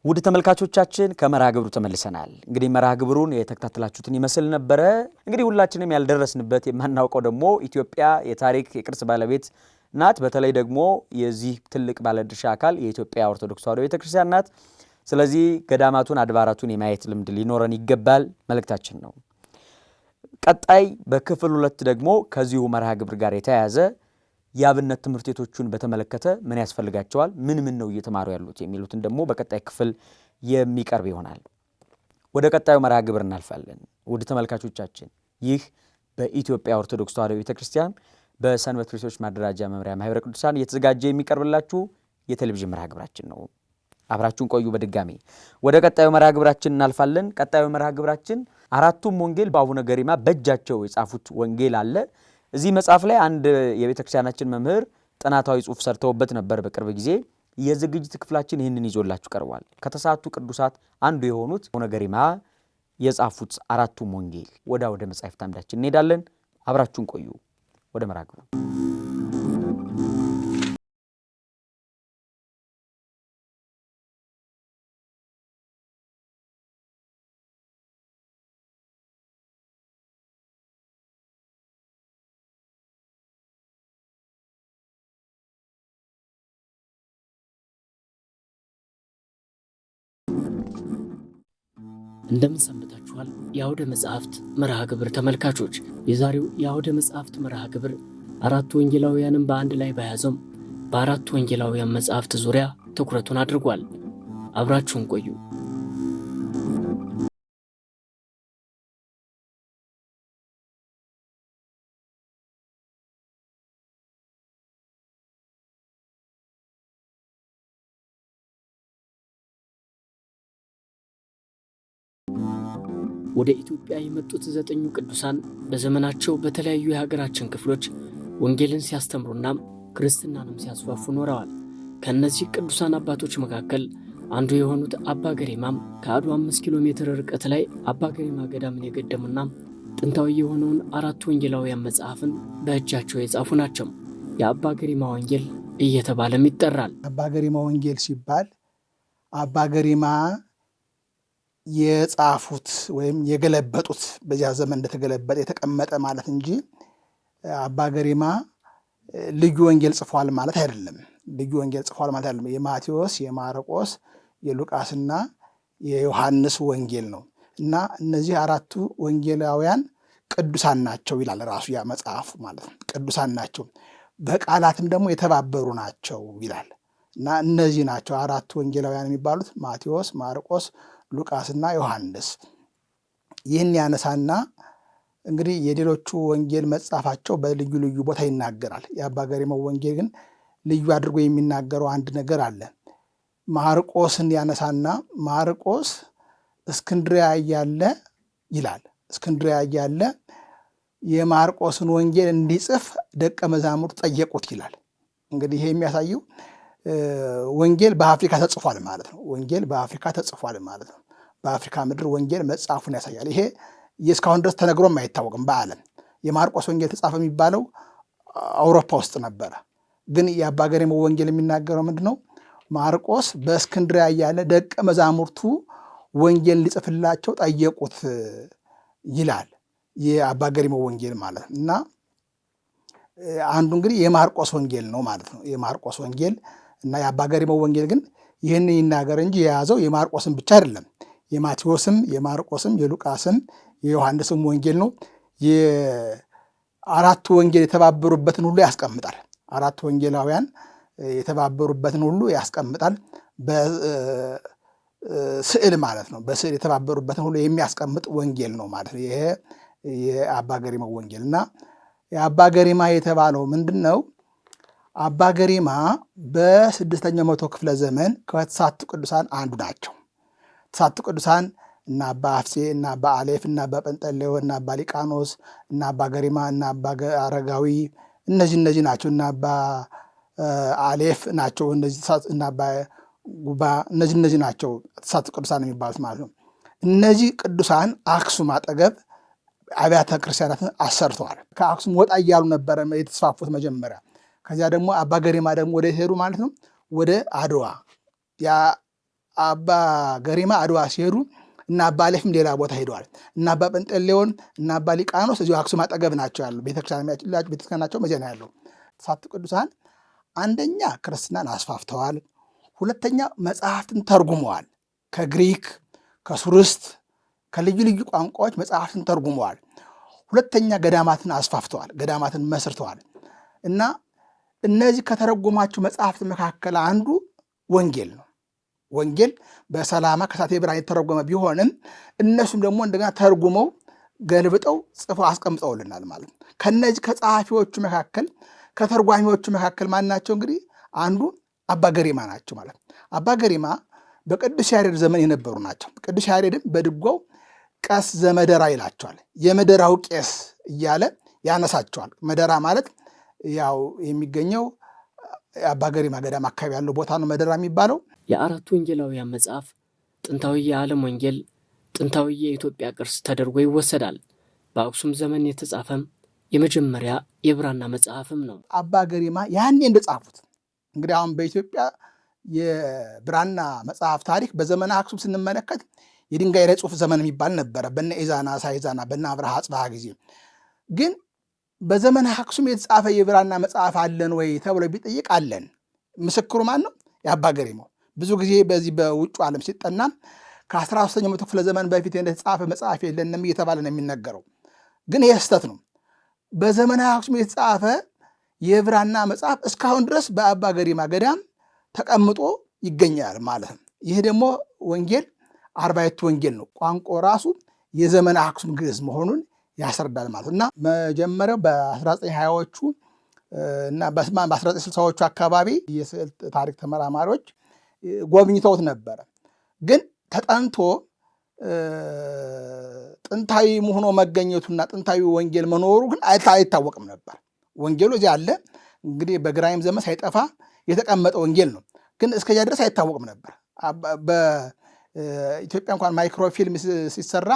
ውድ ተመልካቾቻችን ከመርሃ ግብሩ ተመልሰናል። እንግዲህ መርሃ ግብሩን የተከታተላችሁትን ይመስል ነበር። እንግዲህ ሁላችንም ያልደረስንበት የማናውቀው ደግሞ ኢትዮጵያ የታሪክ የቅርስ ባለቤት ናት። በተለይ ደግሞ የዚህ ትልቅ ባለድርሻ አካል የኢትዮጵያ ኦርቶዶክስ ተዋሕዶ ቤተክርስቲያን ናት። ስለዚህ ገዳማቱን አድባራቱን የማየት ልምድ ሊኖረን ይገባል መልእክታችን ነው። ቀጣይ በክፍል 2 ደግሞ ከዚሁ መርሃ ግብር ጋር የተያያዘ የአብነት ትምህርት ቤቶቹን በተመለከተ ምን ያስፈልጋቸዋል፣ ምን ነው እየተማሩ ያሉት የሚሉትን ደግሞ በቀጣይ ክፍል የሚቀርብ ይሆናል። ወደ ቀጣዩ መርሃ ግብር እናልፋለን። ውድ ተመልካቾቻችን ይህ በኢትዮጵያ ኦርቶዶክስ ተዋሕዶ ቤተክርስቲያን በሰንበት ቤቶች ማደራጃ መምሪያ ማህበረ ቅዱሳን እየተዘጋጀ የሚቀርብላችሁ የቴሌቪዥን መርሃ ግብራችን ነው። አብራችሁን ቆዩ። በድጋሚ ወደ ቀጣዩ መርሃ ግብራችን እናልፋለን። ቀጣዩ መርሃ ግብራችን አራቱም ወንጌል በአቡነ ገሪማ በእጃቸው የጻፉት ወንጌል አለ። እዚህ መጽሐፍ ላይ አንድ የቤተክርስቲያናችን መምህር ጥናታዊ ጽሑፍ ሰርተውበት ነበር በቅርብ ጊዜ። የዝግጅት ክፍላችን ይህንን ይዞላችሁ ቀርቧል። ከተሳቱ ቅዱሳት አንዱ የሆኑት አቡነ ገሪማ የጻፉት አራቱም ወንጌል ወደ መጽሐፍት አምዳችን እንሄዳለን። አብራችሁን ቆዩ። ወደ መርሃ ግብሩ እንደምን ሰንብታችኋል? የአውደ መጽሐፍት መርሃ ግብር ተመልካቾች፣ የዛሬው የአውደ መጽሐፍት መርሃ ግብር አራቱ ወንጌላውያንን በአንድ ላይ በያዘው በአራቱ ወንጌላውያን መጽሐፍት ዙሪያ ትኩረቱን አድርጓል። አብራችሁን ቆዩ። ወደ ኢትዮጵያ የመጡት 9 ቅዱሳን በዘመናቸው በተለያዩ የሀገራችን ክፍሎች ወንጌልን ሲያስተምሩና ክርስትናንም ሲያስፋፉ ኖረዋል። ከነዚህ ቅዱሳን አባቶች መካከል አንዱ የሆኑት አባ ገሪማም ከአድዋ 5 ኪሎ ሜትር ርቀት ላይ አባ ገሪማ ገዳምን የገደሙና ጥንታዊ የሆነውን አራቱ ወንጌላውያን መጽሐፍን በእጃቸው የጻፉ ናቸው። የአባ ገሪማ ወንጌል እየተባለም ይጠራል። አባ ገሪማ ወንጌል ሲባል አባ ገሪማ የጻፉት ወይም የገለበጡት በዚያ ዘመን እንደተገለበጠ የተቀመጠ ማለት እንጂ አባ ገሪማ ልዩ ወንጌል ጽፏል ማለት አይደለም። ልዩ ወንጌል ጽፏል ማለት አይደለም። የማቴዎስ፣ የማርቆስ፣ የሉቃስና የዮሐንስ ወንጌል ነው እና እነዚህ አራቱ ወንጌላውያን ቅዱሳን ናቸው ይላል ራሱ ያ መጽሐፍ ማለት ነው። ቅዱሳን ናቸው፣ በቃላትም ደግሞ የተባበሩ ናቸው ይላል እና እነዚህ ናቸው አራቱ ወንጌላውያን የሚባሉት ማቴዎስ፣ ማርቆስ፣ ሉቃስና ዮሐንስ። ይህን ያነሳና እንግዲህ የሌሎቹ ወንጌል መጻፋቸው በልዩ ልዩ ቦታ ይናገራል። የአባ ገሪማው ወንጌል ግን ልዩ አድርጎ የሚናገረው አንድ ነገር አለ። ማርቆስን ያነሳና ማርቆስ እስክንድርያ እያለ ይላል። እስክንድርያ እያለ የማርቆስን ወንጌል እንዲጽፍ ደቀ መዛሙርት ጠየቁት ይላል። እንግዲህ ይሄ የሚያሳየው ወንጌል በአፍሪካ ተጽፏል ማለት ነው። ወንጌል በአፍሪካ ተጽፏል ማለት ነው። በአፍሪካ ምድር ወንጌል መጽሐፉን ያሳያል። ይሄ እስካሁን ድረስ ተነግሮም አይታወቅም በዓለም። የማርቆስ ወንጌል ተጻፈ የሚባለው አውሮፓ ውስጥ ነበረ። ግን የአባ ገሪማው ወንጌል የሚናገረው ምንድነው? ማርቆስ በእስክንድርያ እያለ ደቀ መዛሙርቱ ወንጌል እንዲጽፍላቸው ጠየቁት ይላል የአባ ገሪማው ወንጌል ማለት ነው። እና አንዱ እንግዲህ የማርቆስ ወንጌል ነው ማለት ነው። የማርቆስ ወንጌል እና የአባ ገሪማው ወንጌል ግን ይህንን ይናገር እንጂ የያዘው የማርቆስም ብቻ አይደለም። የማቴዎስም፣ የማርቆስም፣ የሉቃስም የዮሐንስም ወንጌል ነው። የአራቱ ወንጌል የተባበሩበትን ሁሉ ያስቀምጣል። አራቱ ወንጌላውያን የተባበሩበትን ሁሉ ያስቀምጣል። በስዕል ማለት ነው። በስዕል የተባበሩበትን ሁሉ የሚያስቀምጥ ወንጌል ነው ማለት ነው። ይሄ የአባ ገሪማው ወንጌል እና የአባ ገሪማ የተባለው ምንድን ነው? አባ ገሪማ በ6ኛው መቶ ክፍለ ዘመን ከተሳቱ ቅዱሳን አንዱ ናቸው። ተሳቱ ቅዱሳን እና አባ አፍሴ እና አባ አሌፍ እና አባ ጰንጠሌዎ እና አባ ሊቃኖስ እና አባ ገሪማ እና አባ አረጋዊ እነዚህ ናቸው። እና አባ አሌፍ ናቸው። እና አባ ጉባ እነዚህ ናቸው ተሳቱ ቅዱሳን የሚባሉት ማለት ነው። እነዚህ ቅዱሳን አክሱም አጠገብ አብያተ ክርስቲያናትን አሰርተዋል። ከአክሱም ወጣ እያሉ ነበረ የተስፋፉት መጀመሪያ። ከዚያ ደግሞ አባ ገሪማ ደግሞ ወደ ሄዱ ማለት ነው ወደ አድዋ። ያ አባ ገሪማ አድዋ ሲሄዱ እና አባ አሌፍም ሌላ ቦታ ሄደዋል። እና አባ ጴንጤሌዎን እና አባ ሊቃኖስ እዚሁ አክሱም አጠገብ ናቸው ያሉ ቤተክርስቲያናቸው መቼ ነው ያለው። ተስዓቱ ቅዱሳን አንደኛ ክርስትናን አስፋፍተዋል፣ ሁለተኛ መጽሐፍትን ተርጉመዋል። ከግሪክ ከሱርስት ከልዩ ልዩ ቋንቋዎች መጽሐፍትን ተርጉመዋል። ሁለተኛ ገዳማትን አስፋፍተዋል፣ ገዳማትን መስርተዋል። እና እነዚህ ከተረጎማቸው መጽሐፍት መካከል አንዱ ወንጌል ነው። ወንጌል በሰላማ ከሳቴ ብርሃን የተረጎመ ቢሆንም እነሱም ደግሞ እንደገና ተርጉመው ገልብጠው ጽፈው አስቀምጠውልናል ማለት ነው። ከነዚህ ከጸሐፊዎቹ መካከል ከተርጓሚዎቹ መካከል ማን ናቸው? እንግዲህ አንዱ አባ ገሪማ ናቸው ማለት ነው። አባ ገሪማ በቅዱስ ያሬድ ዘመን የነበሩ ናቸው። ቅዱስ ያሬድም በድጓው ቀስ ዘመደራ ይላቸዋል። የመደራው ቄስ እያለ ያነሳቸዋል። መደራ ማለት ያው የሚገኘው አባ ገሪማ ገዳም አካባቢ ያለው ቦታ ነው መደራ የሚባለው። የአራቱ ወንጌላውያን መጽሐፍ ጥንታዊ የዓለም ወንጌል፣ ጥንታዊ የኢትዮጵያ ቅርስ ተደርጎ ይወሰዳል። በአክሱም ዘመን የተጻፈም የመጀመሪያ የብራና መጽሐፍም ነው። አባ ገሪማ ያኔ እንደጻፉት እንግዲህ አሁን በኢትዮጵያ የብራና መጽሐፍ ታሪክ በዘመነ አክሱም ስንመለከት የድንጋይ ላይ ጽሑፍ ዘመን የሚባል ነበረ፣ በነ ኢዛና ሳይዛና በነ አብርሃ አጽብሃ ጊዜ። ግን በዘመነ አክሱም የተጻፈ የብራና መጽሐፍ አለን ወይ ተብሎ ቢጠይቅ አለን። ምስክሩ ማን ነው? የአባ ገሪማው። ብዙ ጊዜ በዚህ በውጩ ዓለም ሲጠና ከ13ኛው መቶ ክፍለ ዘመን በፊት የተጻፈ መጽሐፍ የለንም እየተባለ ነው የሚነገረው። ግን ይህ ስህተት ነው። በዘመነ አክሱም የተጻፈ የብራና መጽሐፍ እስካሁን ድረስ በአባ ገሪማ ገዳም ተቀምጦ ይገኛል ማለት ነው። ይህ ደግሞ ወንጌል አርባዕቱ ወንጌል ነው። ቋንቋ ራሱ የዘመነ አክሱም ግዕዝ መሆኑን ያስረዳል ማለት እና መጀመሪያው በ1920ዎቹ እና በ1960ዎቹ አካባቢ የስዕል ታሪክ ተመራማሪዎች ጎብኝተውት ነበረ። ግን ተጠንቶ ጥንታዊ ሆኖ መገኘቱና ጥንታዊ ወንጌል መኖሩ ግን አይታወቅም ነበር። ወንጌሉ እዚህ አለ እንግዲህ በግራኝም ዘመን ሳይጠፋ የተቀመጠ ወንጌል ነው። ግን እስከዚያ ድረስ አይታወቅም ነበር። በኢትዮጵያ እንኳን ማይክሮፊልም ሲሰራ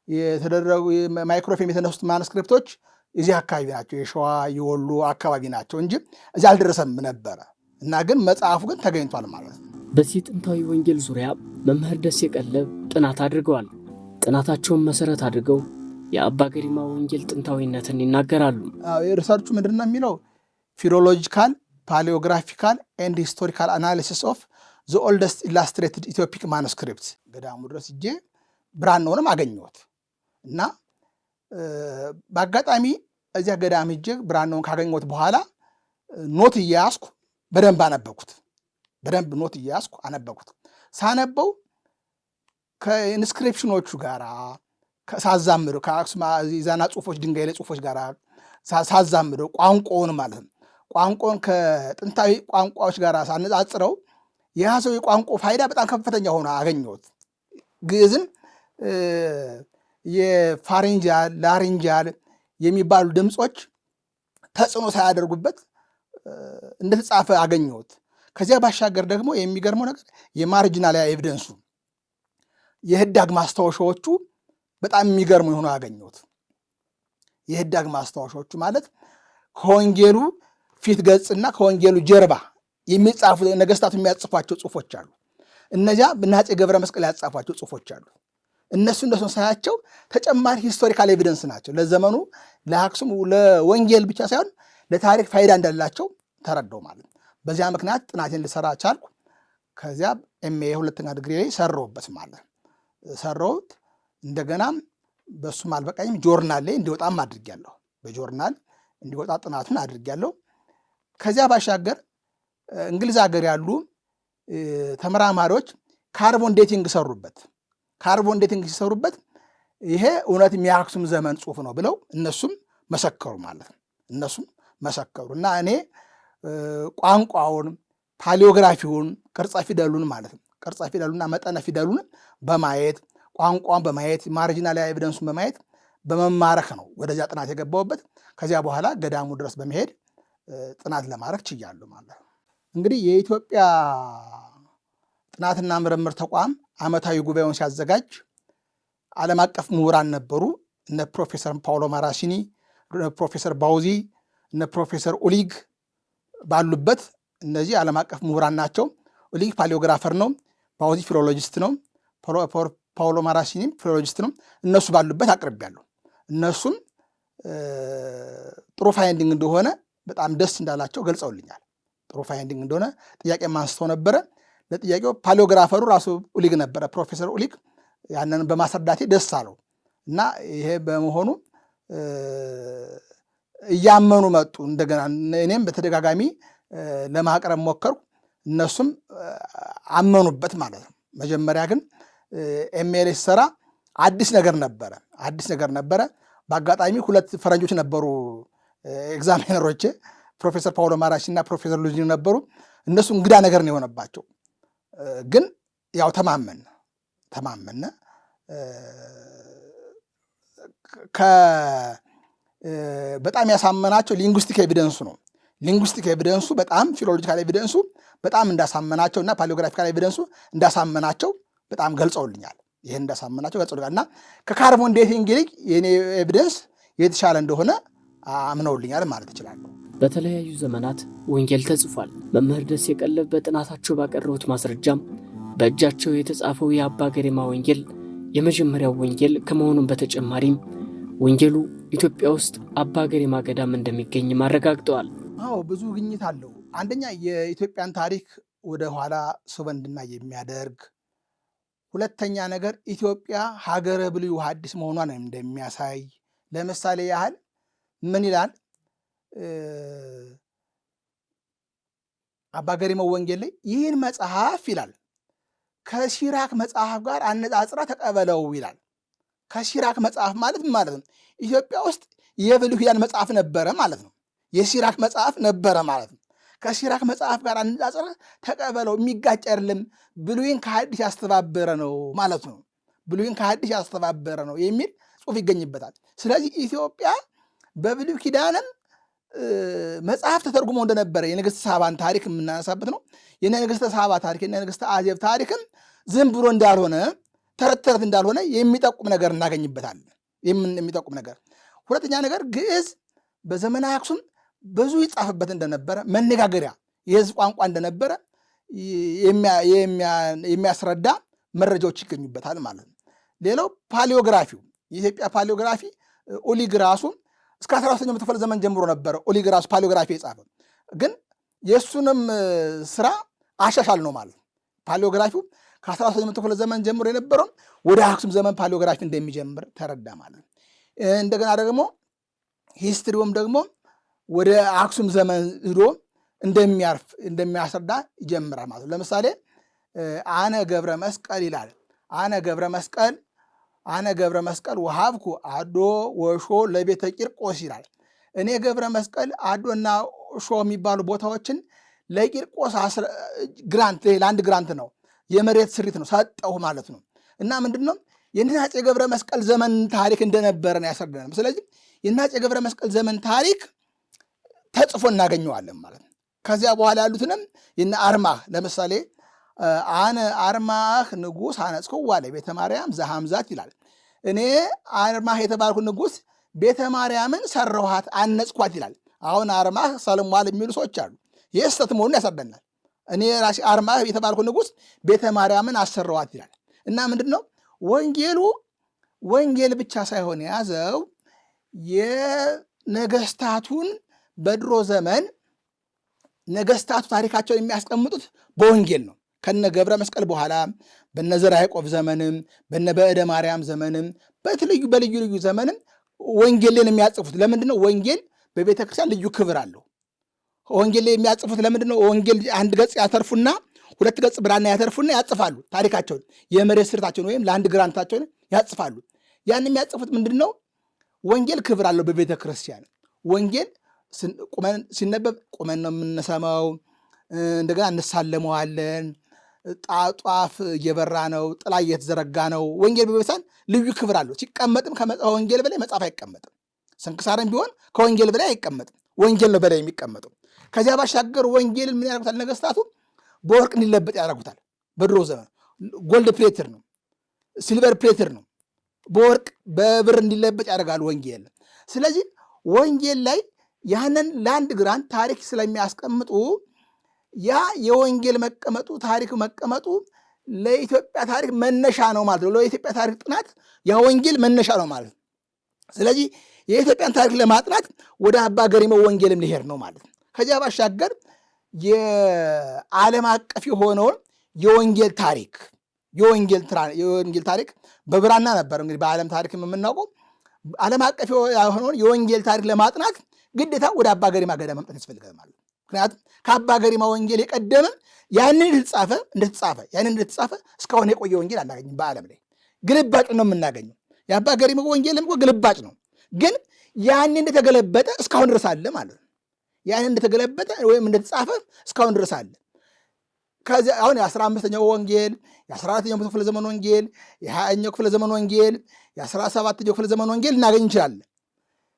የተደረጉ ማይክሮፊልም የተነሱት ማኑስክሪፕቶች እዚህ አካባቢ ናቸው፣ የሸዋ የወሎ አካባቢ ናቸው እንጂ እዚህ አልደረሰም ነበረ እና ግን መጽሐፉ ግን ተገኝቷል ማለት ነው። በዚህ ጥንታዊ ወንጌል ዙሪያ መምህር ደሴ ቀለብ ጥናት አድርገዋል። ጥናታቸውን መሰረት አድርገው የአባ ገሪማ ወንጌል ጥንታዊነትን ይናገራሉ። ሪሰርቹ ምንድን ነው የሚለው? ፊሎሎጂካል ፓሊዮግራፊካል ኤንድ ሂስቶሪካል አናሊሲስ ኦፍ ዘ ኦልደስት ኢላስትሬትድ ኢትዮፒክ ማኑስክሪፕት። ገዳሙ ድረስ እጄ ብራናውንም አገኘሁት እና በአጋጣሚ እዚያ ገዳም እጄ ብራናውን ካገኘሁት በኋላ ኖት እያያዝኩ በደንብ አነበኩት። በደንብ ኖት እያያዝኩ አነበኩት። ሳነበው ከኢንስክሪፕሽኖቹ ጋር ሳዛምደው ከአክሱም ዛና ጽሑፎች ድንጋይ ላይ ጽሑፎች ጋር ሳዛምደው ቋንቋውን ማለት ነው ቋንቋውን ከጥንታዊ ቋንቋዎች ጋር ሳነጻጽረው የያዘው የቋንቋ ፋይዳ በጣም ከፍተኛ ሆኖ አገኘሁት። ግዕዝን የፋሬንጃል ላሬንጃል የሚባሉ ድምፆች ተጽዕኖ ሳያደርጉበት እንደተጻፈ አገኘሁት። ከዚያ ባሻገር ደግሞ የሚገርመው ነገር የማርጂናል ኤቪደንሱ የህዳግ ማስታወሻዎቹ በጣም የሚገርሙ የሆኑ አገኘሁት። የህዳግ ማስታወሻዎቹ ማለት ከወንጌሉ ፊት ገጽና ከወንጌሉ ጀርባ የሚጻፉ ነገስታቱ የሚያጽፏቸው ጽሑፎች አሉ። እነዚያ አፄ ገብረ መስቀል ያጻፏቸው ጽሑፎች አሉ። እነሱን ሳያቸው ተጨማሪ ሂስቶሪካል ኤቪደንስ ናቸው። ለዘመኑ ለአክሱም ለወንጌል ብቻ ሳይሆን ለታሪክ ፋይዳ እንዳላቸው ተረዳው ማለት ነው። በዚያ ምክንያት ጥናቴን ልሰራ ቻልኩ። ከዚያ ኤምኤ ሁለተኛ ዲግሪ ላይ ሰራሁበት ማለት ነው። ሰራሁት። እንደገናም በሱም አልበቃኝም፣ ጆርናል ላይ እንዲወጣም አድርጌያለሁ። በጆርናል እንዲወጣ ጥናቱን አድርጌያለሁ። ከዚያ ባሻገር እንግሊዝ ሀገር ያሉ ተመራማሪዎች ካርቦን ዴቲንግ ሰሩበት። ካርቦን ዴቲንግ ሲሰሩበት ይሄ እውነት የአክሱም ዘመን ጽሑፍ ነው ብለው እነሱም መሰከሩ ማለት ነው። እነሱም መሰከሩ እና እኔ ቋንቋውን፣ ፓሊዮግራፊውን፣ ቅርጸ ፊደሉን ማለት ነው ቅርጸ ፊደሉና መጠነ ፊደሉን በማየት ቋንቋን በማየት ማርጂናል ኤቪደንሱን በማየት በመማረክ ነው ወደዚያ ጥናት የገባሁበት። ከዚያ በኋላ ገዳሙ ድረስ በመሄድ ጥናት ለማድረግ ችያለሁ ማለት ነው። እንግዲህ የኢትዮጵያ ጥናትና ምርምር ተቋም ዓመታዊ ጉባኤውን ሲያዘጋጅ ዓለም አቀፍ ምሁራን ነበሩ። እነ ፕሮፌሰር ፓውሎ ማራሲኒ፣ ፕሮፌሰር ባውዚ፣ እነ ፕሮፌሰር ኦሊግ ባሉበት እነዚህ ዓለም አቀፍ ምሁራን ናቸው። ኦሊግ ፓሊዮግራፈር ነው። ፓውዚ ፊሎሎጂስት ነው፣ ፓውሎ ማራሲኒም ፊሎሎጂስት ነው። እነሱ ባሉበት አቅርቤያለሁ። እነሱም ጥሩ ፋይንዲንግ እንደሆነ በጣም ደስ እንዳላቸው ገልጸውልኛል። ጥሩ ፋይንዲንግ እንደሆነ ጥያቄ አንስተው ነበረ። ለጥያቄው ፓሊዮግራፈሩ ራሱ ኡሊግ ነበረ፣ ፕሮፌሰር ኡሊግ። ያንን በማስረዳቴ ደስ አለው እና ይሄ በመሆኑ እያመኑ መጡ። እንደገና እኔም በተደጋጋሚ ለማቅረብ ሞከርኩ፣ እነሱም አመኑበት ማለት ነው። መጀመሪያ ግን ኤምኤልኤ ሲሰራ አዲስ ነገር ነበረ። በአጋጣሚ ሁለት ፈረንጆች ነበሩ ኤግዛሚነሮቼ፣ ፕሮፌሰር ፓውሎ ማራሲ እና ፕሮፌሰር ሉዚን ነበሩ። እነሱ እንግዳ ነገር ነው የሆነባቸው። ግን ያው ተማመነ በጣም ያሳመናቸው ሊንጉስቲክ ኤቪደንሱ ነው። ሊንጉስቲክ ኤቪደንሱ በጣም ፊሎሎጂካል ኤቪደንሱ በጣም እንዳሳመናቸው እና ፓሊዮግራፊካል ኤቪደንሱ እንዳሳመናቸው በጣም ገልጸውልኛል። ይህን እንዳሳመናቸው ገልጸውልኛል እና ከካርቦን ዴቲንግ ይልቅ የኔ ኤቪደንስ የተሻለ እንደሆነ አምነውልኛል ማለት እችላለሁ። በተለያዩ ዘመናት ወንጌል ተጽፏል። መምህር ደሴ ቀለብ በጥናታቸው ባቀረቡት ማስረጃም በእጃቸው የተጻፈው የአባ ገሪማ ወንጌል የመጀመሪያው ወንጌል ከመሆኑም በተጨማሪም ወንጌሉ ኢትዮጵያ ውስጥ አባ ገሪማ ገዳም እንደሚገኝ አረጋግጠዋል። አዎ ብዙ ግኝት አለው። አንደኛ የኢትዮጵያን ታሪክ ወደ ኋላ ስበን እንድናይ የሚያደርግ፣ ሁለተኛ ነገር ኢትዮጵያ ሀገረ ብሉይ ወሐዲስ መሆኗን እንደሚያሳይ። ለምሳሌ ያህል ምን ይላል አባ ገሪማው ወንጌል ላይ? ይህን መጽሐፍ ይላል ከሲራክ መጽሐፍ ጋር አነጻጽራ ተቀበለው ይላል። ከሲራክ መጽሐፍ ማለት ምን ማለት ነው? ኢትዮጵያ ውስጥ የብሉይ ኪዳን መጽሐፍ ነበረ ማለት ነው። የሲራክ መጽሐፍ ነበረ ማለት ነው። ከሲራክ መጽሐፍ ጋር አነጻጽራ ተቀበለው፣ የሚጋጭ አይደለም፣ ብሉይን ከሐዲስ ያስተባበረ ነው ማለት ነው። ብሉይን ከሐዲስ ያስተባበረ ነው የሚል ጽሑፍ ይገኝበታል። ስለዚህ ኢትዮጵያ በብሉይ ኪዳንም መጽሐፍ ተተርጉሞ እንደነበረ የንግሥተ ሳባን ታሪክ የምናነሳበት ነው። የንግሥተ ሳባ ታሪክ የንግሥተ አዜብ ታሪክም ዝም ብሎ እንዳልሆነ ተረት ተረት እንዳልሆነ የሚጠቁም ነገር እናገኝበታለን። የሚጠቁም ነገር። ሁለተኛ ነገር ግዕዝ በዘመነ አክሱም ብዙ ይጻፍበት እንደነበረ፣ መነጋገሪያ የሕዝብ ቋንቋ እንደነበረ የሚያስረዳ መረጃዎች ይገኙበታል ማለት ነው። ሌላው ፓሊዮግራፊው፣ የኢትዮጵያ ፓሊዮግራፊ ኡሊግ ራሱ እስከ 13ኛው ክፍለ ዘመን ጀምሮ ነበረ ኡሊግ ራሱ ፓሊዮግራፊ የጻፈው። ግን የእሱንም ስራ አሻሻል ነው ማለት ነው። ፓሊዮግራፊው ከ13ኛው ክፍለ ዘመን ጀምሮ የነበረውን ወደ አክሱም ዘመን ፓሊዮግራፊ እንደሚጀምር ተረዳ ማለት ነው። እንደገና ደግሞ ሂስትሪውም ደግሞ ወደ አክሱም ዘመን ሂዶ እንደሚያስረዳ ይጀምራል ማለት ነው። ለምሳሌ አነ ገብረ መስቀል ይላል። አነ ገብረ መስቀል ወሀብኩ አዶ ወሾ ለቤተ ቂርቆስ ይላል። እኔ ገብረ መስቀል አዶና ሾ የሚባሉ ቦታዎችን ለቂርቆስ ግራንት፣ ለአንድ ግራንት ነው፣ የመሬት ስሪት ነው፣ ሰጠሁ ማለት ነው። እና ምንድን ነው የአፄ ገብረ መስቀል ዘመን ታሪክ እንደነበረ ነው ያስረዳናል። ስለዚህ የአፄ ገብረ መስቀል ዘመን ታሪክ ተጽፎ እናገኘዋለን ማለት ነው። ከዚያ በኋላ ያሉትንም የነ አርማህ ለምሳሌ አነ አርማህ ንጉሥ አነጽክዋ ለቤተ ማርያም ዘሐምዛት ይላል። እኔ አርማህ የተባልኩ ንጉሥ ቤተ ማርያምን ሰራኋት አነጽኳት ይላል። አሁን አርማህ ሰልሟል የሚሉ ሰዎች አሉ። ይህ ስህተት መሆኑን ያስረዳናል። እኔ ራሴ አርማህ የተባልኩ ንጉሥ ቤተ ማርያምን አሰራኋት ይላል። እና ምንድን ነው ወንጌል ብቻ ሳይሆን የያዘው የነገስታቱን በድሮ ዘመን ነገስታቱ ታሪካቸውን የሚያስቀምጡት በወንጌል ነው። ከነ ገብረ መስቀል በኋላ በነ ዘርዓ ያዕቆብ ዘመንም በነ በእደ ማርያም ዘመንም በልዩ ልዩ ዘመንም ወንጌልን የሚያጽፉት ለምንድን ነው? ወንጌል በቤተ ክርስቲያን ልዩ ክብር አለው። ወንጌል የሚያጽፉት ለምንድን ነው? ወንጌል አንድ ገጽ ያተርፉና ሁለት ገጽ ብራና ያተርፉና ያጽፋሉ ታሪካቸውን፣ የመሬት ስርታቸውን ወይም ለአንድ ግራንታቸውን ያጽፋሉ። ያን የሚያጽፉት ምንድን ነው? ወንጌል ክብር አለው በቤተ ክርስቲያን። ወንጌል ሲነበብ ቁመን ነው የምንሰማው። እንደገና እንሳለመዋለን። ጧፍ እየበራ ነው፣ ጥላ እየተዘረጋ ነው። ወንጌል በቤተክርስቲያን ልዩ ክብር አለው። ሲቀመጥም ከወንጌል በላይ መጽሐፍ አይቀመጥም። ስንክሳርም ቢሆን ከወንጌል በላይ አይቀመጥም። ወንጌል ነው በላይ የሚቀመጠው። ከዚያ ባሻገር ወንጌልን ምን ያደርጉታል? ነገስታቱ በወርቅ እንዲለበጥ ያደርጉታል። በድሮ ዘመን ጎልድ ፕሌትር ነው፣ ሲልቨር ፕሌትር ነው፣ በወርቅ በብር እንዲለበጥ ያደርጋሉ ወንጌል። ስለዚህ ወንጌል ላይ ያንን ለአንድ ግራንት ታሪክ ስለሚያስቀምጡ ያ የወንጌል መቀመጡ ታሪክ መቀመጡ ለኢትዮጵያ ታሪክ መነሻ ነው ማለት ነው። ለኢትዮጵያ ታሪክ ጥናት ያ ወንጌል መነሻ ነው ማለት ነው። ስለዚህ የኢትዮጵያን ታሪክ ለማጥናት ወደ አባ ገሪማ ወንጌልም ሊሄድ ነው ማለት ነው። ከዚያ ባሻገር የዓለም አቀፍ የሆነውን የወንጌል ታሪክ በብራና ነበር እንግዲህ በዓለም ታሪክ የምናውቀው። ዓለም አቀፍ የሆነውን የወንጌል ታሪክ ለማጥናት ግዴታ ወደ አባ ገሪማ ገዳም መምጣት ያስፈልጋል ማለት ነው። ምክንያቱም ከአባ ገሪማ ወንጌል የቀደመ ያንን እንደተጻፈ እስካሁን የቆየ ወንጌል አናገኝም። በዓለም ላይ ግልባጭ ነው የምናገኘው። የአባ ገሪማ ወንጌልም እኮ ግልባጭ ነው፣ ግን ያንን እንደተገለበጠ እስካሁን ድረስ አለ ማለት ነው። ያንን እንደተገለበጠ ወይም እንደተጻፈ እስካሁን ድረስ አለ። ከዚያ አሁን የ15ኛው ወንጌል፣ የ14ኛው ክፍለ ዘመን ወንጌል፣ የ20ኛው ክፍለ ዘመን ወንጌል፣ የ17ኛው ክፍለ ዘመን ወንጌል እናገኝ እንችላለን።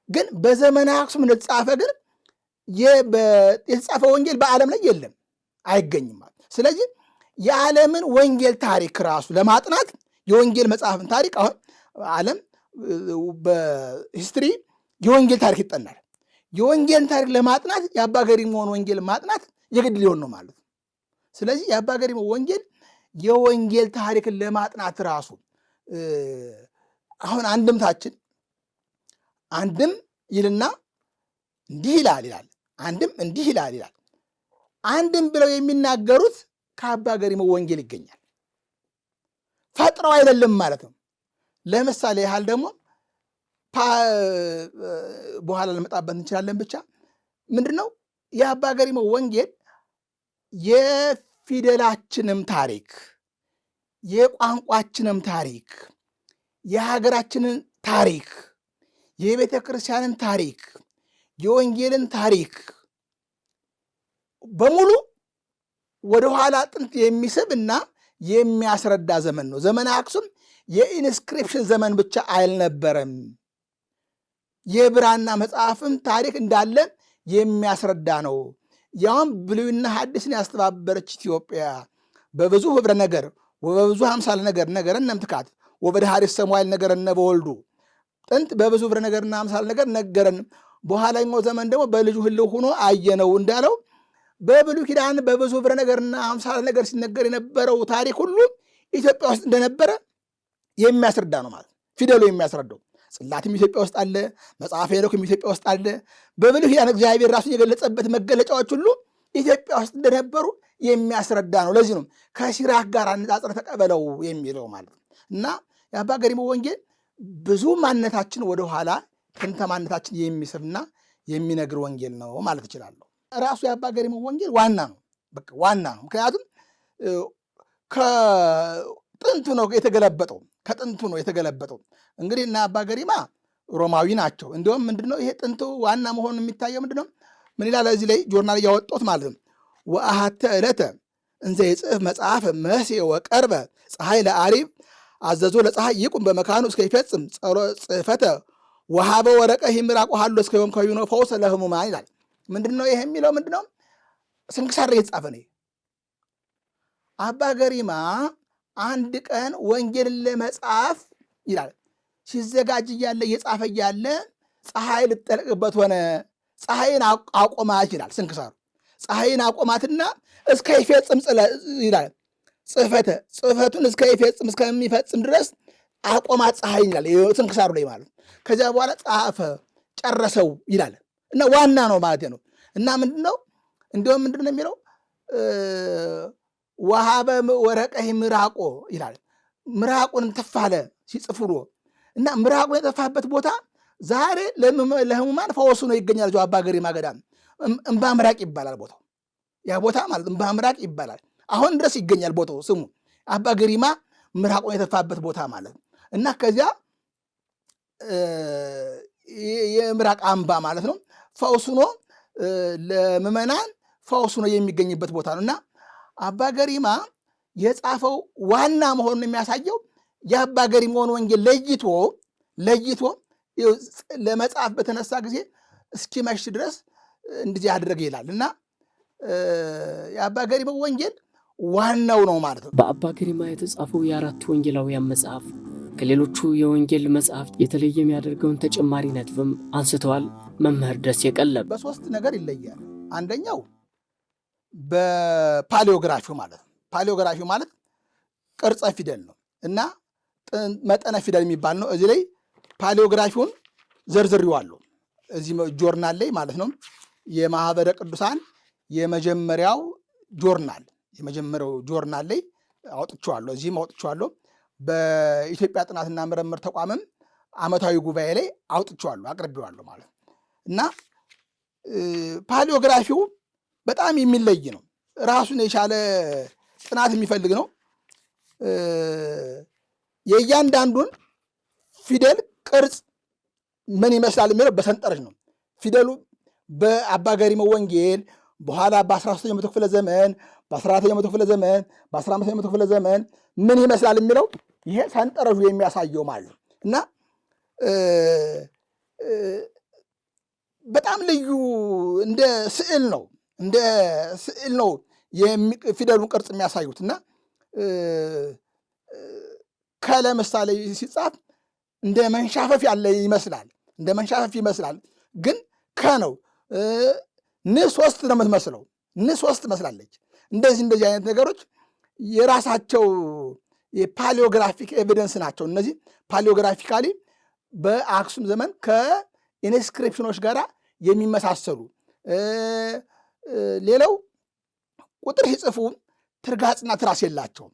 ግን በዘመነ አክሱም እንደተጻፈ ግን የተጻፈ ወንጌል በዓለም ላይ የለም፣ አይገኝም ማለት። ስለዚህ የዓለምን ወንጌል ታሪክ ራሱ ለማጥናት የወንጌል መጽሐፍን ታሪክ አሁን ዓለም በሂስትሪ የወንጌል ታሪክ ይጠናል። የወንጌል ታሪክ ለማጥናት የአባ ገሪማውን ወንጌል ማጥናት የግድ ሊሆን ነው ማለት ነው። ስለዚህ የአባ ገሪማ ወንጌል የወንጌል ታሪክን ለማጥናት ራሱ አሁን አንድምታችን አንድም ይልና እንዲህ ይላል፣ አንድም እንዲህ ይላል። አንድም ብለው የሚናገሩት ከአባ ገሪማ ወንጌል ይገኛል፣ ፈጥረው አይደለም ማለት ነው። ለምሳሌ ያህል ደግሞ በኋላ ልመጣበት እንችላለን። ብቻ ምንድነው የአባ ገሪማ ወንጌል የፊደላችንም ታሪክ፣ የቋንቋችንም ታሪክ፣ የሀገራችንን ታሪክ፣ የቤተ ክርስቲያንን ታሪክ፣ የወንጌልን ታሪክ በሙሉ ወደኋላ ጥንት የሚስብና የሚያስረዳ ዘመን ነው። ዘመነ አክሱም የኢንስክሪፕሽን ዘመን ብቻ አልነበረም። የብራና መጽሐፍም ታሪክ እንዳለ የሚያስረዳ ነው። ያውም ብሉይና ሐዲስን ያስተባበረች ኢትዮጵያ በብዙ ህብረ ነገር ወበብዙ አምሳለ ነገር ነገረነ እምትካት ወበድሃሪት ሰሙዓል ነገረነ በወልዱ ጥንት በብዙ ህብረ ነገርና አምሳለ ነገር ነገረን፣ በኋላኛው ዘመን ደግሞ በልጁ ህልው ሆኖ አየነው እንዳለው በብሉይ ኪዳን በብዙ ህብረ ነገርና አምሳለ ነገር ሲነገር የነበረው ታሪክ ሁሉ ኢትዮጵያ ውስጥ እንደነበረ የሚያስረዳ ነው ማለት ፊደሉ የሚያስረዳው። ጽላትም ኢትዮጵያ ውስጥ አለ፣ መጽሐፈ ሄኖክም ኢትዮጵያ ውስጥ አለ። በብሉይ ኪዳን እግዚአብሔር ራሱ የገለጸበት መገለጫዎች ሁሉ ኢትዮጵያ ውስጥ እንደነበሩ የሚያስረዳ ነው። ለዚህ ነው ከሲራክ ጋር አነጻጽረ ተቀበለው የሚለው ማለት ነው። እና የአባ ገሪማ ወንጌል ብዙ ማንነታችን ወደኋላ ጥንተ ማንነታችን የሚስብና የሚነግር ወንጌል ነው ማለት እችላለሁ። ራሱ የአባ ገሪማ ወንጌል ዋና ነው፣ በቃ ዋና ነው። ምክንያቱም ከጥንቱ ነው የተገለበጠው፣ ከጥንቱ ነው የተገለበጠው። እንግዲህ እና አባ ገሪማ ሮማዊ ናቸው። እንዲሁም ምንድነው ይሄ ጥንቱ ዋና መሆኑን የሚታየው ምንድነው? ምን ይላል እዚህ ላይ ጆርናል እያወጣሁት ማለት ነው። ወአሐተ ዕለተ እንዘ ይጽሕፍ መጽሐፈ መሴ ወቀርበ ፀሐይ ለአሪብ አዘዞ ለፀሐይ ይቁም በመካኑ እስከ ይፈጽም ጽሕፈተ ወሀበ ወረቀ ይምራቆ ሀሎ እስከ ዮም ከዩኖ ፈውሰ ለህሙማን ይላል። ምንድነው ይሄ የሚለው? ምንድነው ስንክሳር የተጻፈ ነው። አባ ገሪማ አንድ ቀን ወንጌልን ለመጻፍ ይላል ሲዘጋጅ እያለ እየጻፈ እያለ ፀሐይ ልጠለቅበት ሆነ። ፀሐይን አቆማት ይላል ስንክሳሩ። ፀሐይን አቆማትና እስከ ይፈጽም ይላል ጽሕፈቱን እስከ ይፈጽም እስከሚፈጽም ድረስ አቆማት ፀሐይን ይላል ስንክሳሩ ላይ ማለት። ከዚያ በኋላ ጻፈ ጨረሰው ይላል እና ዋና ነው ማለት ነው። እና ምንድነው እንዲሁም ምንድነው የሚለው ወሀበ ወረቀ ምራቆ ይላል። ምራቁን ተፋለ ሲጽፍሮ እና ምራቁን የተፋበት ቦታ ዛሬ ለህሙማን ፈወሱ ነው ይገኛል። አባ ገሪማ ገዳም እምባ ምራቅ ይባላል ቦታው። ያ ቦታ ማለት እምባ ምራቅ ይባላል። አሁን ድረስ ይገኛል ቦታው ስሙ አባ ገሪማ ምራቁን የተፋበት ቦታ ማለት እና ከዚያ የምራቅ አምባ ማለት ነው ፈውሱ ነው ለምዕመናን ፈውሱ ነው የሚገኝበት ቦታ ነው። እና አባ ገሪማ የጻፈው ዋና መሆኑን የሚያሳየው የአባ ገሪማውን ወንጌል ለይቶ ለመጻፍ በተነሳ ጊዜ እስኪመሽ ድረስ እንደዚህ ያደረገ ይላል። እና የአባ ገሪማ ወንጌል ዋናው ነው ማለት ነው። በአባ ገሪማ የተጻፈው የአራቱ ወንጌላውያን መጽሐፍ ከሌሎቹ የወንጌል መጽሐፍት የተለየ የሚያደርገውን ተጨማሪ ነጥብም አንስተዋል መምህር ደሴ ቀለብ። በሶስት ነገር ይለያል። አንደኛው በፓሊዮግራፊው ማለት ነው። ፓሊዮግራፊው ማለት ቅርጸ ፊደል ነው እና መጠነ ፊደል የሚባል ነው። እዚህ ላይ ፓሊዮግራፊውን ዘርዝሬዋለሁ። እዚህ ጆርናል ላይ ማለት ነው። የማህበረ ቅዱሳን የመጀመሪያው ጆርናል ላይ አውጥቼዋለሁ። እዚህም አውጥቼዋለሁ። በኢትዮጵያ ጥናትና ምርምር ተቋምም ዓመታዊ ጉባኤ ላይ አውጥቼዋለሁ፣ አቅርቤዋለሁ ማለት እና ፓሊዮግራፊው በጣም የሚለይ ነው። ራሱን የቻለ ጥናት የሚፈልግ ነው። የእያንዳንዱን ፊደል ቅርጽ ምን ይመስላል የሚለው በሰንጠረዥ ነው። ፊደሉ በአባ ገሪማ ወንጌል በኋላ በ13ኛው መቶ ክፍለ ዘመን፣ በ14ኛው መቶ ክፍለ ዘመን፣ በ15ኛው መቶ ክፍለ ዘመን ምን ይመስላል የሚለው ይሄ ሰንጠረዡ የሚያሳየው ማለት ነው እና በጣም ልዩ እንደ ስዕል ነው ፊደሉን ቅርጽ የሚያሳዩት እና ለምሳሌ ሲጻፍ እንደ መንሻፈፍ ያለ ይመስላል፣ ግን ነው ን3 ነው የምትመስለው፣ ን3 ትመስላለች። እንደዚህ አይነት ነገሮች የራሳቸው የፓሊዮግራፊክ ኤቪደንስ ናቸው። እነዚህ ፓሊዮግራፊካሊ በአክሱም ዘመን ከኢንስክሪፕሽኖች ጋር የሚመሳሰሉ ሌላው ቁጥር ሲጽፉ ትርጋጽና ትራስ የላቸውም።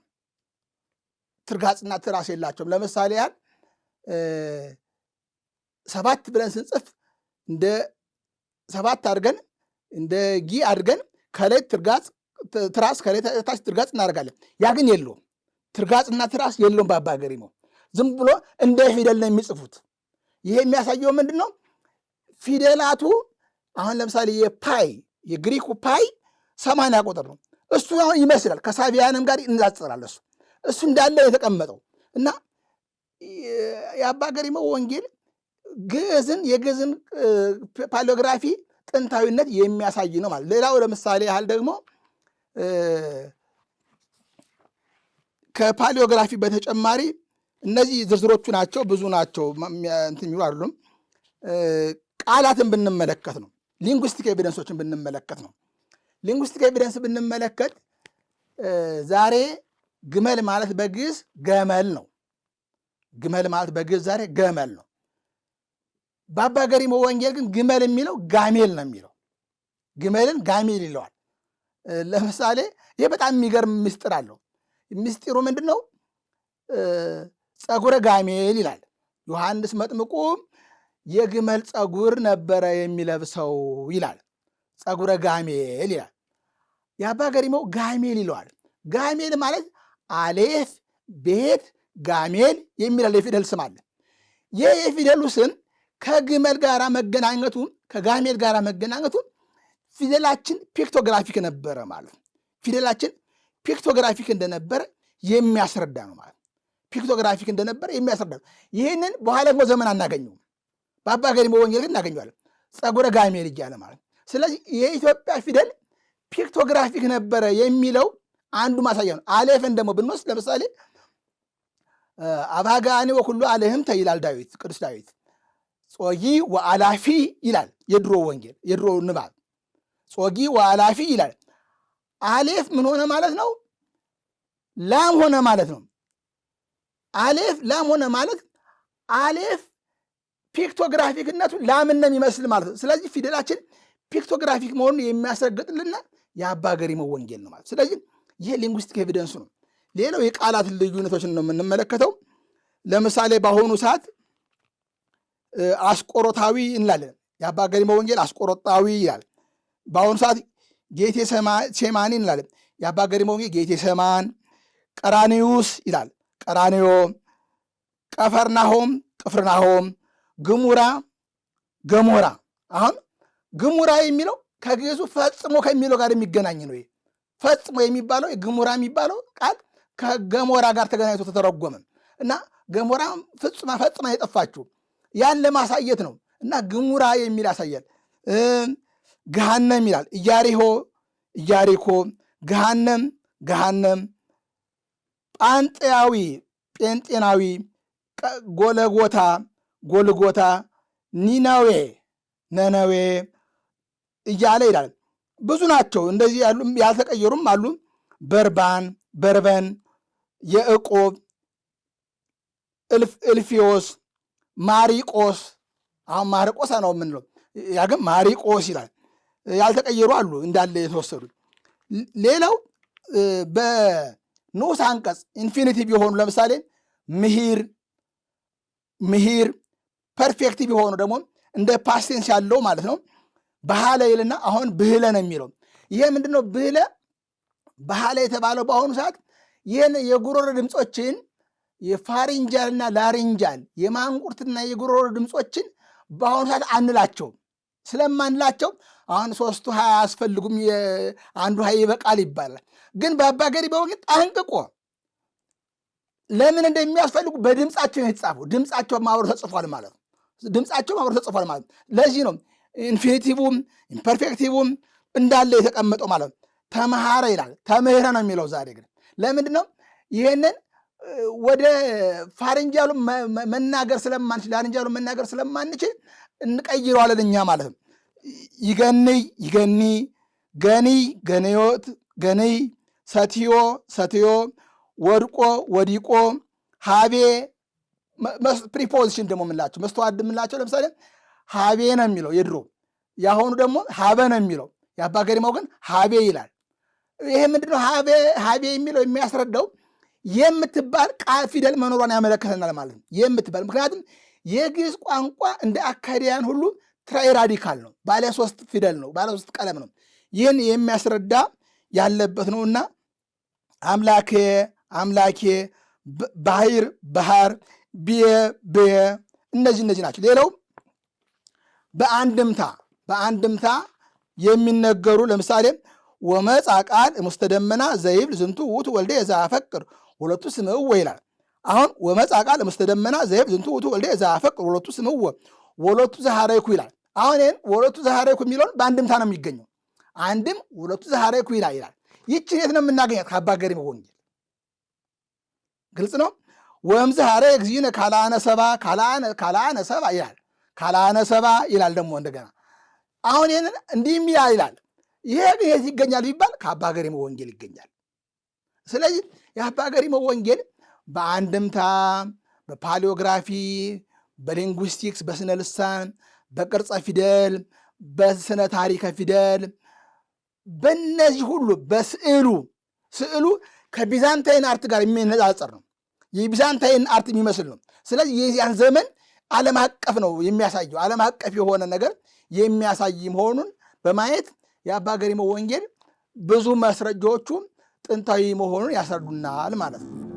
ለምሳሌ ያህል 7 ብለን ስንጽፍ እንደ 7 አድርገን እንደ ጊ አድርገን ከላይ ትራስ ከላይ ታች ትርጋጽ እናደርጋለን። ያ ግን የለውም፣ ትርጋጽና ትራስ የለውም። በአባ ገሪማ ዝም ብሎ እንደ ፊደል ነው የሚጽፉት። ይሄ የሚያሳየው ምንድን ነው? ፊደላቱ አሁን ለምሳሌ የግሪኩ ፓይ 80 ቁጥር ነው። እሱ አሁን ይመስላል ከሳቢያንም ጋር እንዛጽራል። እሱ እንዳለ የተቀመጠው እና የአባ ገሪማ ወንጌል የግዕዝን ፓሊዮግራፊ ጥንታዊነት የሚያሳይ ነው ማለት። ሌላው ለምሳሌ ያህል ደግሞ ከፓሊዮግራፊ በተጨማሪ እነዚህ ዝርዝሮቹ ናቸው፣ ብዙ ናቸው፣ እንትን የሚሉ አይደሉም። ቃላትን ብንመለከት ነው፣ ሊንጉስቲክ ኤቪደንሶችን ብንመለከት ነው። ሊንጉስቲክ ኤቪደንስ ብንመለከት ዛሬ ግመል ማለት በግዕዝ ገመል ነው። ግመል ማለት በግዕዝ ዛሬ ገመል ነው። በአባ ገሪማ ወንጌል ግን ግመል የሚለው ጋሜል ነው የሚለው። ግመልን ጋሜል ይለዋል። ለምሳሌ ይህ በጣም የሚገርም ምስጢር አለው። ምስጢሩ ምንድን ነው? ጸጉረ ጋሜል ይላል። ዮሐንስ መጥምቁ የግመል ጸጉር ነበረ የሚለብሰው ይላል። ጸጉረ ጋሜል ይላል። የአባ ገሪማው ጋሜል ይለዋል። ጋሜል ማለት አሌፍ ቤት ጋሜል የሚላል የፊደል ስም አለ። ይህ የፊደሉ ስም ከግመል ጋር መገናኘቱ ከጋሜል ጋር መገናኘቱ ፊደላችን ፒክቶግራፊክ ነበረ ማለት ነው። ፊደላችን ፒክቶግራፊክ እንደነበረ የሚያስረዳ ነው ማለት ነው። ፒክቶግራፊክ እንደነበረ የሚያስረዳ ነው። ይህንን በኋላ ደግሞ ዘመን አናገኘውም። በአባ ገሪማ ወንጌል ግን እናገኘዋለን። ጸጉረ ጋሜል እያለ ማለት ነው። ስለዚህ የኢትዮጵያ ፊደል ፒክቶግራፊክ ነበረ የሚለው አንዱ ማሳያ ነው። አሌፍን ደግሞ ብንወስድ ለምሳሌ አባጋኒ ወኩሉ አለህም ተይላል ዳዊት፣ ቅዱስ ዳዊት ጾጊ ወአላፊ ይላል። የድሮ ወንጌል የድሮ ንባብ ጾጊ ወአላፊ ይላል። አሌፍ ምን ሆነ ማለት ነው? ላም ሆነ ማለት ነው። አሌፍ ላም ሆነ ማለት አሌፍ ፒክቶግራፊክነቱ ላምን ነው የሚመስል ማለት ነው። ስለዚህ ፊደላችን ፒክቶግራፊክ መሆኑን የሚያስረግጥልና የአባ ገሪማ ወንጌል ነው ማለት። ስለዚህ ይሄ ሊንጉስቲክ ኤቪደንሱ ነው። ሌላው የቃላት ልዩነቶችን ነው የምንመለከተው። ለምሳሌ በአሁኑ ሰዓት አስቆሮታዊ እንላለን። የአባ ገሪማ ወንጌል አስቆሮጣዊ ይላል። በአሁኑ ሰዓት ጌቴ ሴማኒ እንላለን። የአባ ገሪማ ወንጌል ጌቴ ሰማን፣ ቀራኒዩስ ይላል። ቀራኒዮ፣ ቀፈርናሆም፣ ቅፍርናሆም፣ ግሙራ፣ ገሞራ። አሁን ግሙራ የሚለው ከግዕዙ ፈጽሞ ከሚለው ጋር የሚገናኝ ነው። ፈጽሞ የሚባለው ግሙራ የሚባለው ቃል ከገሞራ ጋር ተገናኝቶ ተተረጎመ እና ገሞራ ፈጽማ የጠፋችው ያን ለማሳየት ነው እና ግሙራ የሚል ያሳያል። ገሃነም ይላል። ኢያሪኮ፣ ገሃነም፣ ጳንጤያዊ፣ ጴንጤናዊ፣ ጎልጎታ፣ ነነዌ እያለ ይላል። ብዙ ናቸው። እንደዚህ ያሉ ያልተቀየሩም አሉ። በርበን፣ የዕቆብ፣ እልፊዮስ፣ ማሪቆስ። አሁን ማርቆስ ነው የምንለው፣ ያ ግን ማሪቆስ ይላል። ያልተቀየሩ አሉ እንዳለ የተወሰዱ። ሌላው በንዑስ አንቀጽ ኢንፊኒቲቭ የሆኑ ለምሳሌ ምሂር፣ ፐርፌክቲቭ የሆኑ ደግሞ እንደ ፓስቴንስ ያለው ማለት ነው። ባህለ ይልና አሁን ብህለ ነው የሚለው። ይሄ ምንድነው? ብህለ ባህለ የተባለው በአሁኑ ሰዓት ይህን የጉሮሮ ድምፆችን የፋሪንጃልና ላሪንጃል የማንቁርትና የጉሮሮ ድምፆችን በአሁኑ ሰዓት አንላቸውም። ስለማንላቸው አሁን 3ቱ 20 አያስፈልጉም፣ አንዱ 20 ይበቃል ይባላል። ግን በአባ ገሪማ ወንጌል ጠንቅቆ ለምን እንደሚያስፈልጉ በድምፃቸው የተጻፉ ድምፃቸው ማብሮ ተጽፏል ማለት ነው። ድምፃቸው ማብሮ ተጽፏል ማለት ነው። ለዚህ ነው ኢንፊኒቲቭም ኢምፐርፌክቲቭም እንዳለ የተቀመጠው ማለት ነው። ተመሃረ ይላል፣ ተምህረ ነው የሚለው ዛሬ ግን ለምንድን ነው ይህንን ወደ ፋሪንጃሉ መናገር ስለማንችል ላሪንጃሉ መናገር ስለማንችል እንቀይረዋለን እኛ ማለት ነው። ይገንይ ይገኒ፣ ገኒይ ገነዮት፣ ገንይ፣ ሰትዮ ሰትዮ፣ ወድቆ ወዲቆ፣ ሀቤ ፕሪፖዚሽን ደግሞ የምንላቸው መስተዋድድ የምንላቸው ለምሳሌ ሀቤ ነው የሚለው የድሮ። የአሁኑ ደግሞ ሀበ ነው የሚለው። የአባ ገሪማው ግን ሀቤ ይላል። ይሄ ምንድነው? ሀቤ የሚለው የሚያስረዳው የምትባል ቃል ፊደል መኖሯን ያመለክተናል ማለት ነው። የምትባል ምክንያቱም የግዕዝ ቋንቋ እንደ አካዲያን ሁሉ ትራይ ራዲካል ነው። ባለ 3 ፊደል ነው፣ ባለ 3 ቀለም ነው። ይህን የሚያስረዳ ያለበት ነውና አምላኬ አምላኬ፣ ባህር ባህር፣ ብየ ብየ፣ እነዚህ ናቸው። ሌላው በአንድምታ የሚነገሩ ለምሳሌ ወመጻ ቃል እሙስተ ደመና ዘይብል ዝንቱ ውእቱ ወልደ ዘአፈቅር ወለቱ ስምዕወ ይላል። አሁን ወመጻ ቃል እሙስተ ደመና ዘይብል ዝንቱ ውእቱ ወልደ ዘአፈቅር ወለቱ ስምዕወ ወለቱ ዘሐረይኩ ይላል። አሁን ይህን ወለቱ ዘሐረይኩ የሚለውን በአንድምታ ነው የሚገኘው። አንድም ወለቱ ዘሐረይኩ ይላል። ይችን የት ነው የምናገኛት? ከአባ ገሪማ ወንጌል ግልጽ ነው። ወእምዝ ሐረየ እግዚእነ ካልአነ ሰባ፣ ካልአነ ሰባ ይላል። ካልአነ ሰባ ይላል ደግሞ እንደገና። አሁን ይህንን እንዲህም ይላል። ይሄ ግን የት ይገኛል ቢባል ከአባ ገሪማ ወንጌል ይገኛል። ስለዚህ የአባ ገሪማ ወንጌል በአንድምታ፣ በፓሊዮግራፊ፣ በሊንጉስቲክስ፣ በስነ ልሳን፣ በቅርጸ ፊደል፣ በስነ ታሪከ ፊደል፣ በእነዚህ ሁሉ ስዕሉ ከቢዛንታይን አርት ጋር የሚነጻጸር ነው። የቢዛንታይን አርት የሚመስል ነው። ስለዚህ የዚያን ዘመን ዓለም አቀፍ ነው የሚያሳየው። ዓለም አቀፍ የሆነ ነገር የሚያሳይ መሆኑን በማየት የአባ ገሪማ ወንጌል ብዙ ማስረጃዎቹ ጥንታዊ መሆኑን ያስረዱናል ማለት ነው።